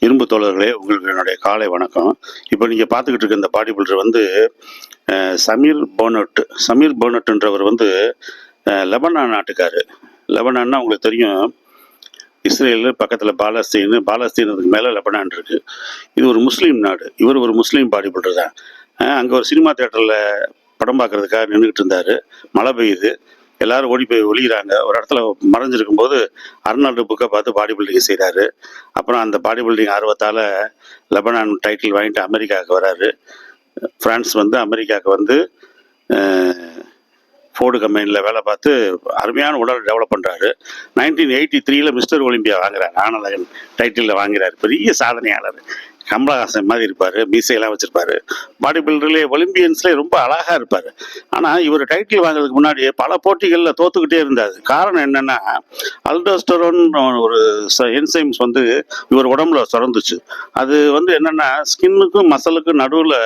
இரும்பு தோழர்களே, உங்களுக்கு என்னுடைய காலை வணக்கம். இப்போ நீங்க பார்த்துக்கிட்டு இருக்க இந்த பாடி பில்டர் வந்து சமீர் போனட். சமீர் போனட்ன்றவர் வந்து லெபனான் நாட்டுக்காரு. லெபனான்னா உங்களுக்கு தெரியும், இஸ்ரேல் பக்கத்துல பாலஸ்தீனத்துக்கு மேல லெபனான் இருக்கு. இது ஒரு முஸ்லீம் நாடு. இவர் ஒரு முஸ்லீம் பாடி பில்டர் தான். அங்க ஒரு சினிமா தியேட்டர்ல படம் பார்க்கறதுக்காக நின்றுகிட்டு இருந்தாரு. மழை பெய்யுது. எல்லாரும் ஓடி போய் ஒளிகிறாங்க. ஒரு இடத்துல மறைஞ்சிருக்கும் போது அர்னால்டு புக்கை பார்த்து பாடி பில்டிங் செய்கிறாரு. அப்புறம் அந்த பாடி பில்டிங் ஆர்வத்தால் லெபனான் டைட்டில் வாங்கிட்டு அமெரிக்காவுக்கு வராரு. ஃப்ரான்ஸ் வந்து அமெரிக்காவுக்கு வந்து ஃபோர்டு கம்பெனியில் வேலை பார்த்து அருமையான உடல் டெவலப் பண்ணுறாரு. 1983 மிஸ்டர் ஒலிம்பியா வாங்குறாரு. ஆனழகன் டைட்டிலில் வாங்குறாரு. பெரிய சாதனையாளர். கமலஹாசன் மாதிரி இருப்பார். மீசையெல்லாம் வச்சுருப்பார். பாடி பில்டர்லேயே ஒலிம்பியன்ஸ்லேயே ரொம்ப அழகாக இருப்பார். ஆனால் இவர் டைட்டில் வாங்குறதுக்கு முன்னாடி பல போட்டிகளில் தோத்துக்கிட்டே இருந்தார். காரணம் என்னென்னா, அல்டோஸ்டரோன் ஒரு என்சைம்ஸ் வந்து இவர் உடம்புல சுரந்துச்சு. அது வந்து என்னென்னா, ஸ்கின்னுக்கும் மசலுக்கும் நடுவில்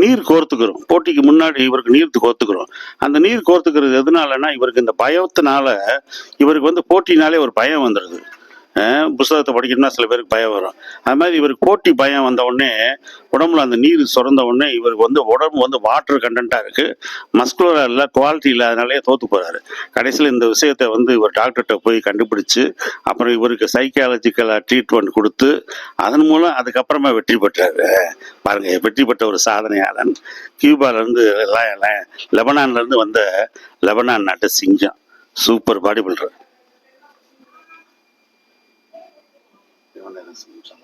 நீர் கோர்த்துக்கிறோம். போட்டிக்கு முன்னாடி இவருக்கு நீர் கோர்த்துக்கிறோம். அந்த நீர் கோர்த்துக்கிறது எதனாலன்னா, இவருக்கு இந்த பயத்தினால இவருக்கு வந்து போட்டினாலே ஒரு பயம் வந்துடுது. புத்தகத்தை படிக்கணும்னா சில பேருக்கு பயம் வரும். அது மாதிரி இவருக்கு போட்டி பயம் வந்த உடனே உடம்புல அந்த நீர் சுரந்த உடனே இவருக்கு வந்து உடம்பு வந்து வாட்டர் கண்டென்ட்டாக இருக்குது. மஸ்குலராக இல்லை, குவாலிட்டி இல்லாதனாலே தோற்று போகிறாரு. கடைசியில் இந்த விஷயத்தை வந்து இவர் டாக்டர்கிட்ட போய் கண்டுபிடிச்சு அப்புறம் இவருக்கு சைக்காலஜிக்கலாக ட்ரீட்மெண்ட் கொடுத்து அதன் மூலம் அதுக்கப்புறமா வெற்றி பெற்றாரு. பாருங்கள், வெற்றி பெற்ற ஒரு சாதனையாளன். கியூபாலேருந்து லெபனான்லேருந்து வந்த லெபனான் நாட்டு சிங்கம். Super body builder.